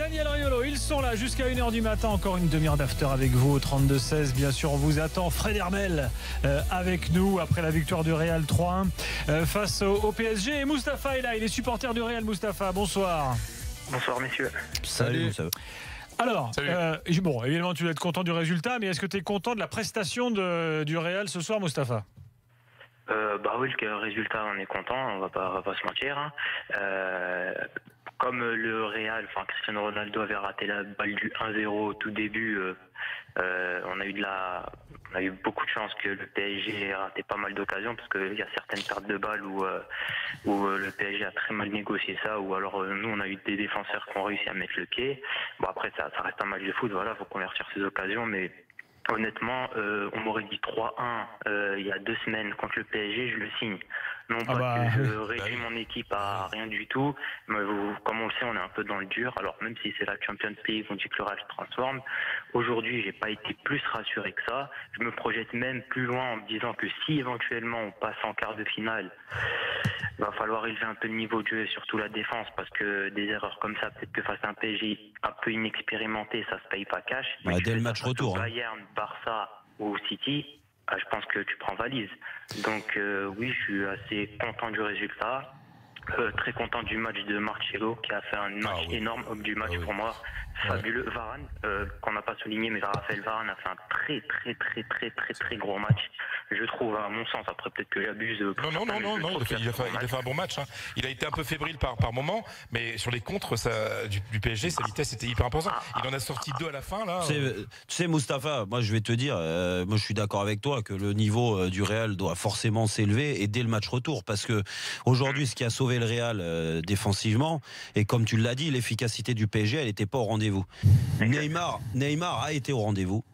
Daniel Riolo, ils sont là jusqu'à 1h du matin. Encore une demi-heure d'after avec vous au 32-16. Bien sûr, on vous attend. Fred Hermel avec nous après la victoire du Real 3-1 face au PSG. Et Mustapha est là, il est supporter du Real. Mustapha, bonsoir. Bonsoir messieurs. Salut. Alors, bon, évidemment, tu dois être content du résultat, mais est-ce que tu es content de la prestation du Real ce soir, Mustapha ? Oui, le résultat, on est content, on va pas se mentir. Hein. Comme le Real, Cristiano Ronaldo avait raté la balle du 1-0 au tout début, on a eu beaucoup de chance que le PSG ait raté pas mal d'occasions, parce qu'il y a certaines pertes de balles où le PSG a très mal négocié ça, ou alors nous on a eu des défenseurs qui ont réussi à mettre le pied. Bon, après ça reste un match de foot, voilà, faut convertir ces occasions, mais honnêtement, on m'aurait dit 3-1 il y a 2 semaines contre le PSG, je le signe. Non pas que je réduis mon équipe à rien du tout, mais comme on le sait, on est un peu dans le dur. Alors même si c'est la Champions League, on dit que le Real se transforme. Aujourd'hui, j'ai pas été plus rassuré que ça. Je me projette même plus loin en me disant que si éventuellement on passe en quart de finale, il va falloir élever un peu le niveau de jeu et surtout la défense, parce que des erreurs comme ça, peut-être que face à un PSG un peu inexpérimenté, ça se paye pas cash. Dès le match retour. Bayern, Barça ou City, je pense que tu prends valise. Donc oui, je suis assez content du résultat. Très content du match de Marcelo, qui a fait un match énorme, homme du match pour moi. Fabuleux. Varane, qu'on n'a pas souligné, mais Raphaël Varane a fait un très gros match. Je trouve, à mon sens, après peut-être que j'abuse. Non, il a fait un bon match. Hein. Il a été un peu fébrile par moment, mais sur les contres du PSG, sa vitesse était hyper importante. Il en a sorti 2 à la fin. Là. Tu sais, Mustapha, moi je vais te dire, moi je suis d'accord avec toi que le niveau du Real doit forcément s'élever et dès le match retour, parce que aujourd'hui, ce qui a sauvé le Real défensivement, et comme tu l'as dit, l'efficacité du PSG, elle n'était pas au rendez-vous. Neymar a été au rendez-vous.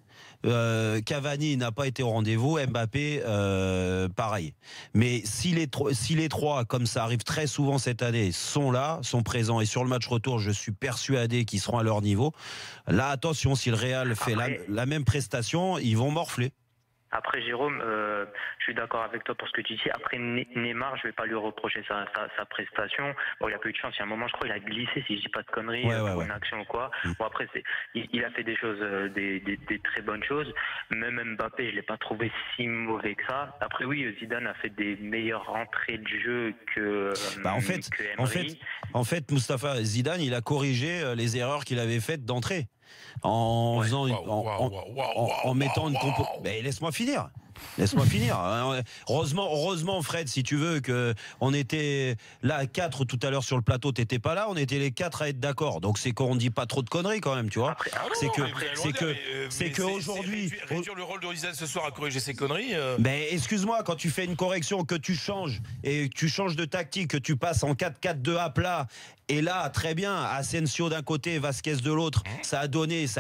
Cavani n'a pas été au rendez-vous, Mbappé pareil. Mais si les trois, comme ça arrive très souvent cette année, sont là, sont présents, et sur le match retour, je suis persuadé qu'ils seront à leur niveau. Là, attention, si le Real fait la même prestation, ils vont morfler. Après, Jérôme, je suis d'accord avec toi pour ce que tu dis. Après, Neymar, je vais pas lui reprocher sa prestation. Bon, il a pas eu de chance. Il y a un moment, je crois, il a glissé, si je dis pas de conneries, pour une action ou quoi. Bon, après, il a fait des choses, des très bonnes choses. Même Mbappé, je l'ai pas trouvé si mauvais que ça. Après, oui, Zidane a fait des meilleures rentrées de jeu que en fait, Mustapha, Zidane, il a corrigé les erreurs qu'il avait faites d'entrée. En mettant une compo. Mais laisse-moi finir. Heureusement, Fred, si tu veux, que on était là 4 tout à l'heure sur le plateau, t'étais pas là, on était les 4 à être d'accord. Donc c'est qu'on dit pas trop de conneries quand même, tu vois. C'est que aujourd'hui, réduire le rôle de Zidane ce soir à corriger ses conneries. Mais excuse-moi, quand tu fais une correction, que tu changes et que tu changes de tactique, que tu passes en 4-4-2 à plat. Et là, très bien, Asensio d'un côté, Vasquez de l'autre, ça a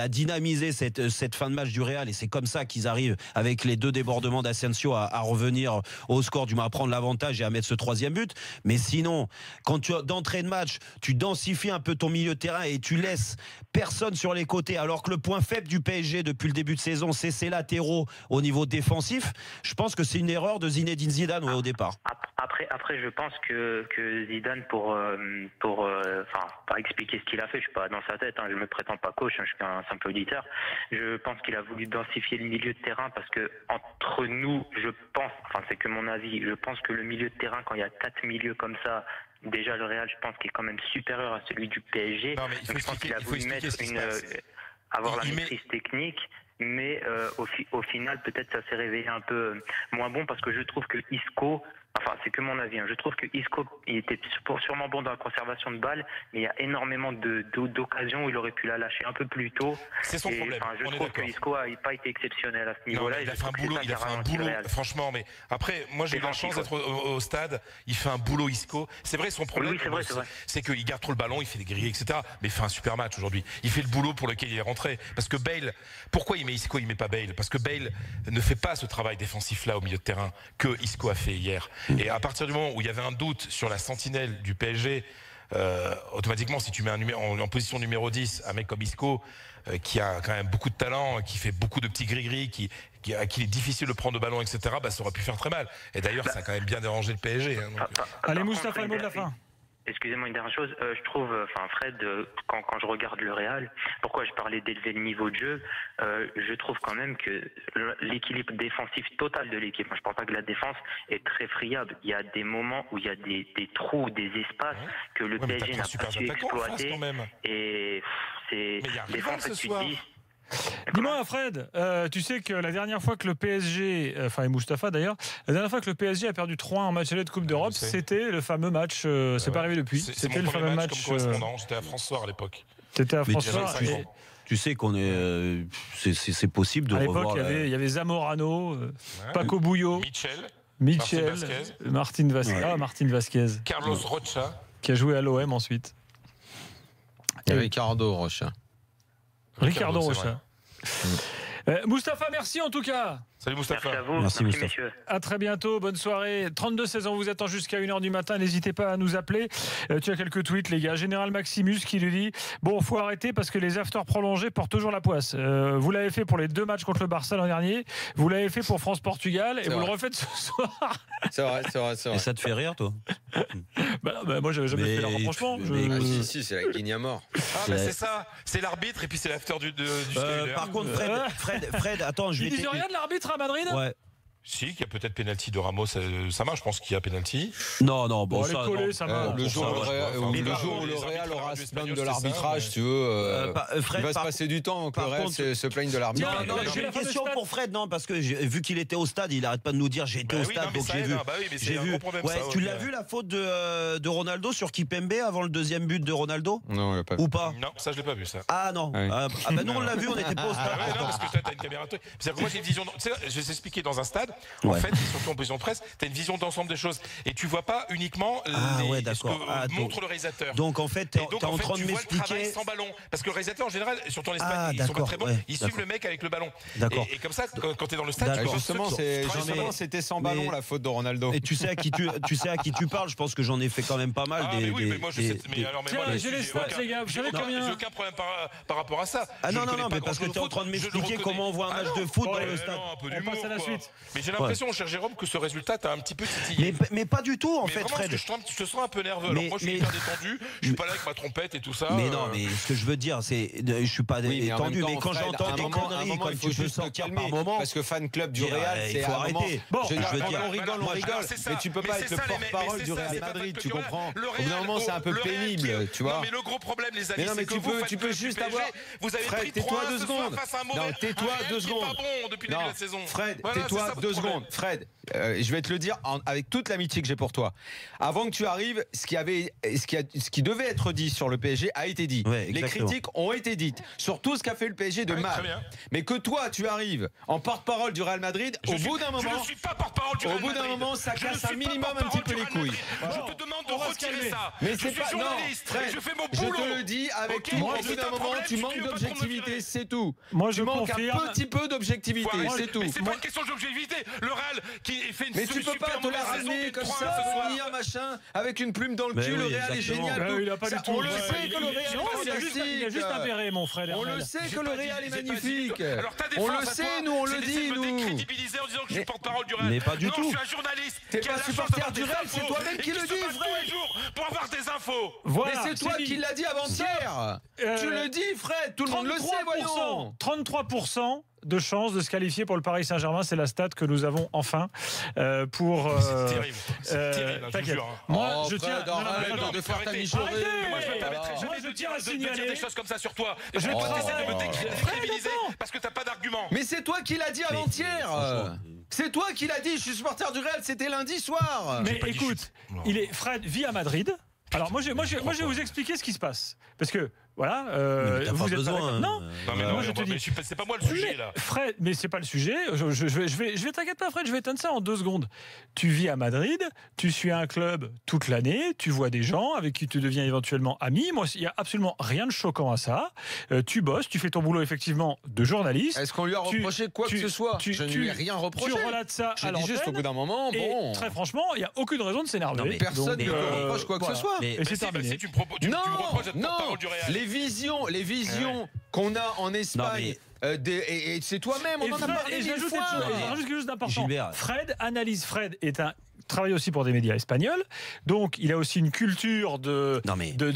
dynamisé cette fin de match du Real, et c'est comme ça qu'ils arrivent, avec les 2 débordements d'Asensio, à revenir au score, du moins à prendre l'avantage et à mettre ce 3e but. Mais sinon, quand d'entrée de match, tu densifies un peu ton milieu de terrain et tu laisses personne sur les côtés, alors que le point faible du PSG depuis le début de saison, c'est ses latéraux au niveau défensif, je pense que c'est une erreur de Zinedine Zidane au départ. Après, je pense que Zidane, pour pas expliquer ce qu'il a fait, je suis pas dans sa tête, je me prétends pas coach, je suis qu'un simple auditeur. Je pense qu'il a voulu densifier le milieu de terrain, parce que entre nous, je pense, c'est que mon avis, je pense que le milieu de terrain, quand il y a 4 milieux comme ça, déjà le Real, je pense qu'il est quand même supérieur à celui du PSG. Non, mais je pense qu'il a voulu mettre avoir la maîtrise technique. Mais au final, peut-être ça s'est révélé un peu moins bon, parce que je trouve que Isco, c'est que mon avis, je trouve que Isco, il était sûrement bon dans la conservation de balles, mais il y a énormément d'occasions où il aurait pu la lâcher un peu plus tôt. C'est son problème. Je trouve que Isco n'a pas été exceptionnel à ce niveau-là. Il a fait un boulot, franchement. Mais après, moi j'ai eu la chance d'être au stade. Il fait un boulot, Isco. C'est vrai, son problème, c'est qu'il garde trop le ballon, il fait des grilles, etc. Mais il fait un super match aujourd'hui. Il fait le boulot pour lequel il est rentré. Parce que Bale, pourquoi il met Isco, il met pas Bale? Parce que Bale ne fait pas ce travail défensif là au milieu de terrain que Isco a fait hier. Et à partir du moment où il y avait un doute sur la sentinelle du PSG, automatiquement, si tu mets en position numéro 10 un mec comme Isco, qui a quand même beaucoup de talent, qui fait beaucoup de petits gris-gris, à qui il est difficile de prendre le ballon, etc., ça aurait pu faire très mal. Et d'ailleurs, ça a quand même bien dérangé le PSG. Allez, Mustapha, le mot de la fin. Excusez-moi, une dernière chose. Je trouve, Fred, quand je regarde le Real, pourquoi je parlais d'élever le niveau de jeu, je trouve quand même que l'équilibre défensif total de l'équipe, je ne pense pas que la défense est très friable. Il y a des moments où il y a des trous, des espaces que le PSG n'a pas su exploiter. Et c'est des fois, tu te dis... Dis-moi Fred, tu sais que la dernière fois que le PSG, et Moustapha d'ailleurs, la dernière fois que le PSG a perdu 3-1 en match aller de Coupe d'Europe, c'était le fameux match, c'est pas arrivé depuis, c'était le fameux match. J'étais à François à l'époque. T'étais à François. Tu sais qu'on est, c'est possible de revoir. À l'époque, il y avait Zamorano, Paco Bouillot, Michel, Martin Vasquez, Carlos Rocha, qui a joué à l'OM ensuite. Et Ricardo Rocha. Ricardo Rocha. Moustapha, merci en tout cas. Salut Moustapha. Merci à vous. Merci Moustapha. Messieurs. À très bientôt, bonne soirée. 32-16 ans vous attend jusqu'à 1h du matin, n'hésitez pas à nous appeler. Tu as quelques tweets les gars. Général Maximus qui lui dit bon, faut arrêter parce que les afters prolongés portent toujours la poisse. Vous l'avez fait pour les 2 matchs contre le Barça l'an dernier, vous l'avez fait pour France-Portugal et vous le refaites ce soir. C'est vrai. Et ça te fait rire toi? Moi j'avais jamais fait le rapprochement. Si, c'est la guigne à mort. C'est ça, c'est l'arbitre et puis c'est l'after du par contre Fred, attends, je vais Ils disent rien de l'arbitre à Madrid? Ouais. Si, qu'il y a peut-être pénalty de Ramos, ça marche, je pense qu'il y a pénalty. Non, bon ça, le jour où le Real aura à se plaindre de l'arbitrage, tu veux, il va se passer du temps que le Real se plaigne de l'arbitrage. J'ai une question pour Fred, non, parce que vu qu'il était au stade, il arrête pas de nous dire j'ai été au stade, donc j'ai vu. Tu l'as vu la faute de Ronaldo sur Kipembe avant le deuxième but de Ronaldo? Non, il a pas vu. Ou pas? Non, ça je l'ai pas vu ça. Ah non. Nous on l'a vu, on n'était pas au stade. Non, parce que toi t'as une caméra. C'est-à-dire que moi j'ai une vision. Je vais t'expliquer dans un stade. En fait, surtout en position de presse, tu as une vision d'ensemble des choses et tu vois pas uniquement ce que montre le réalisateur. Donc en fait, tu es en train de m'expliquer sans ballon parce que le réalisateur en général, surtout en Espagne, ils sont pas très bons, ils suivent le mec avec le ballon. Et comme ça, quand tu es dans le stade, justement, c'était sans ballon la faute de Ronaldo. Et tu sais à qui tu parles, je pense que j'en ai fait quand même pas mal. Oui, mais moi je sais. J'ai les stats, les gars. Vous savez combien? J'ai aucun problème par rapport à ça. Non, mais parce que tu es en train de m'expliquer comment on voit un match de foot dans le stade. On passe à la suite. Mais j'ai l'impression, cher Jérôme, que ce résultat t'a un petit peu titillé. Mais pas du tout, en fait, Fred. Je te sens un peu nerveux. Alors moi, je suis hyper détendu. Je suis pas là avec ma trompette et tout ça. Mais non, mais ce que je veux dire, c'est, je suis pas détendu. Mais quand j'entends des conneries, il faut juste se calmer. Parce que fan club du Real, c'est faut arrêter. Bon, je veux dire, on rigole. Mais tu peux pas être le porte-parole du Real Madrid, tu comprends? Au bout d'un moment, c'est un peu pénible, tu vois. Non, mais le gros problème, les amis, c'est que tu peux juste avoir. Vous avez Fred, tais-toi 2 secondes. Non, tais-toi 2 secondes. Non, Fred, tais-toi 2 secondes. Fred, je vais te le dire avec toute l'amitié que j'ai pour toi. Avant que tu arrives, ce qui devait être dit sur le PSG a été dit. Les critiques ont été dites sur tout ce qu'a fait le PSG de mal. Mais que toi, tu arrives en porte-parole du Real Madrid, au bout d'un moment, je ne suis pas porte-parole du Real Madrid. Au bout d'un moment, ça casse un minimum un petit peu les couilles. Je te demande de retirer ça. Mais c'est pas je fais mon boulot. Je te le dis avec tout. Au bout d'un moment, tu manques d'objectivité, c'est tout. Moi, je manque un petit peu d'objectivité, c'est tout. Mais c'est pas une question d'objectivité. Le Real qui fait une mais tu peux pas te la ramener comme ça, venir machin, avec une plume dans le cul. Le Real est génial. On le sait que le Real est fantastique. Il y a juste un béret, mon frère. On le sait que le Real est magnifique. On le sait, nous, on le dit, nous. Décrédibiliser en disant que je suis porte-parole du Real. Mais pas du tout. Je suis un journaliste. T'es pas supporter du Real, c'est toi-même qui le dis, Fred. Pour avoir des infos. Mais c'est toi qui l'as dit avant-hier. Tu le dis, Fred. Tout le monde le sait, voyons. 33% de chances de se qualifier pour le Paris Saint-Germain, c'est la stat que nous avons enfin pour. C'est terrible. C'est terrible, je jure. Moi, je tiens de faire ta mijaurée. Je tiens à signaler des choses comme ça sur toi. Je vais pas t'essayer de me décrédibiliser parce que t'as pas d'argument. Mais c'est toi qui l'as dit avant-hier. C'est toi qui l'as dit. Je suis supporter du Real. C'était lundi soir. Mais écoute, Fred vit à Madrid. Alors moi, je vais vous expliquer ce qui se passe parce que. Voilà, vous êtes besoin. Non, mais moi je te dis, c'est pas moi le sujet là. Fred, mais c'est pas le sujet. Je vais t'inquiète pas, Fred, je vais éteindre ça en 2 secondes. Tu vis à Madrid, tu suis un club toute l'année, tu vois des gens avec qui tu deviens éventuellement ami. Moi, il y a absolument rien de choquant à ça. Tu bosses, tu fais ton boulot effectivement de journaliste. Est-ce qu'on lui a reproché quoi que ce soit? Je ne lui ai rien reproché. Tu relates ça à l'antenne. Juste au bout d'un moment, bon. Très franchement, il y a aucune raison de s'énerver. Personne ne lui reproche quoi que ce soit. Et c'est terminé. Tu me reproches d'être porte-parole du Real. Les visions qu'on a en Espagne, et c'est toi-même, on en a parlé et mille fois. J'ajoute quelque chose d'important. Fred est un travaille aussi pour des médias espagnols. Donc, il a aussi une culture de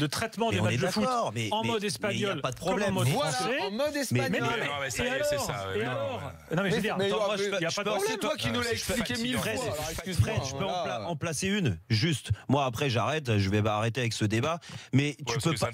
traitement des matchs de foot en mode espagnol. Il n'y a pas de problème. En mode espagnol. Mais ça y est, c'est ça. Non, mais je veux dire, il n'y a pas de problème. C'est toi qui nous l'as expliqué 1000 fois. Fred, je peux en placer une. Juste, moi après j'arrête, je vais arrêter avec ce débat. Mais tu peux pas.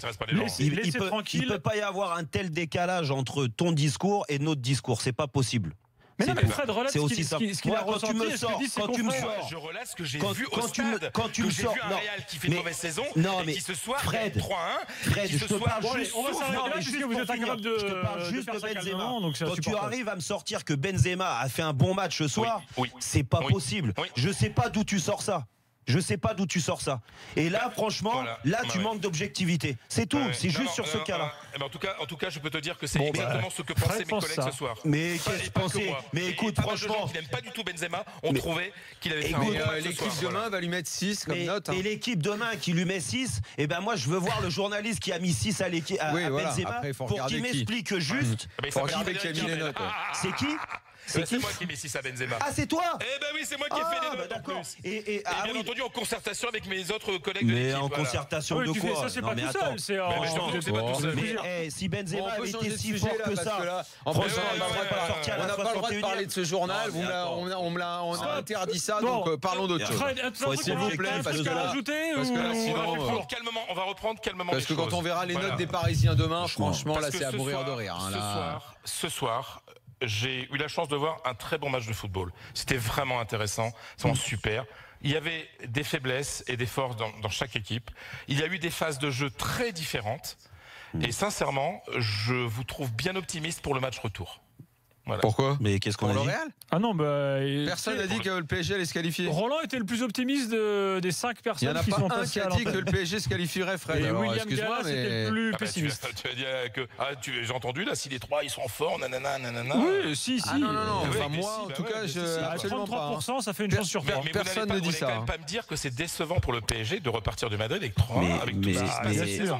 Il peut pas y avoir un tel décalage entre ton discours et notre discours. C'est pas possible. Mais non, mais Fred, relate c'est aussi ça. Quand tu me sors, je relate ce que j'ai vu au stade. Quand tu me sors, un Real qui fait une mauvaise saison et qui ce soir Fred, 3-1. Fred, je te parle juste. On va s'arrêter là puisque vous êtes incapable de. Je te parle juste de Benzema. Quand tu arrives à me sortir que Benzema a fait un bon match ce soir, c'est pas possible. Je sais pas d'où tu sors ça. Je sais pas d'où tu sors ça. Et là, franchement, tu manques d'objectivité. C'est tout. C'est juste sur ce cas-là. En tout cas, je peux te dire que c'est exactement ce que pensaient mes collègues ce soir. Mais qu'est-ce que pensaient? Mais écoute, franchement, qui n'aiment pas du tout Benzema ont trouvé qu'il avait fait un bon match. L'équipe demain va lui mettre 6 comme note. Et l'équipe demain qui lui met 6, et ben moi je veux voir le journaliste qui a mis 6 à Benzema pour qu'il m'explique juste. Faut regarder qui a mis les notes. C'est qui? C'est moi qui mets 6 à Benzema. Ah, c'est toi? Eh ben oui, c'est moi qui ai fait les notes. D'accord. Et bien entendu en concertation avec mes autres collègues de l'équipe. Mais en concertation de quoi? Ça, c'est pas tout seul. C'est pas tout seul. Mais si Benzema avait été si fort que ça, franchement, on n'a pas le droit de parler de ce journal. On a interdit ça, donc parlons d'autre chose. S'il vous plaît, parce que là, on va reprendre calmement. Parce que quand on verra les notes des Parisiens demain, franchement, là, c'est à mourir de rire. Ce soir, j'ai eu la chance de voir un très bon match de football. C'était vraiment intéressant, vraiment super. Il y avait des faiblesses et des forces dans chaque équipe. Il y a eu des phases de jeu très différentes. Et sincèrement, je vous trouve bien optimiste pour le match retour. Voilà. Pourquoi? Mais qu'est-ce qu'on a dit? Ah non, personne n'a dit que le PSG allait se qualifier. Roland était le plus optimiste des 5 personnes qui sont passées. Il n'y en a pas un qui a dit que le PSG se qualifierait, Fred. Et William Gallas était le plus pessimiste. Tu vas dire que j'ai entendu là, si les 3 ils sont forts, nanana. Oui, si. Non. Enfin, moi, en tout cas, absolument pas. 33%, ça fait une chance sur 3. Mais personne ne dit ça. Vous n'allez quand même pas me dire que c'est décevant pour le PSG de repartir du Madrid avec 3 avec tout ce qui se passe cette saison.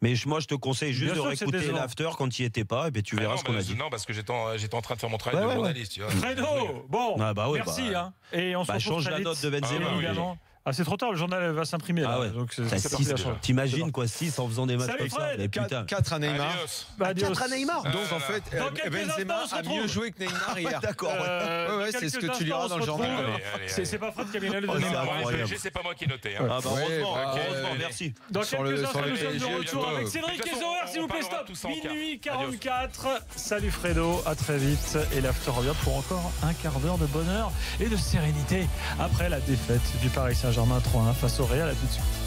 Mais moi, je te conseille juste de réécouter l'after quand il n'y était pas, et puis tu verras ce qu'on a dit. Non, parce que j'étais en train de faire mon travail de journaliste. Fredo, bon, merci. Et on se change la note de Benzema. Évidemment. Ah, c'est trop tard, le journal va s'imprimer. Ah ouais. Donc t'imagines quoi, 6 en faisant des matchs comme ça. Mais putain. 4 à Neymar. 4 à Neymar. Donc en fait, Benzema a mieux joué que Neymar hier. D'accord. Ouais, c'est ce que tu liras dans le journal. C'est pas Fred qui a mis la lettre de Neymar. C'est pas moi qui ai noté. Ah bah heureusement, merci. Dans quelques instants, nous sommes de retour avec Cédric et Zohar, s'il vous plaît, stop. Minuit 44. Salut Fredo, à très vite. Et l'after revient pour encore un quart d'heure de bonheur et de sérénité après la défaite du Paris Saint-Germain 3-1 face au Real. À tout de suite.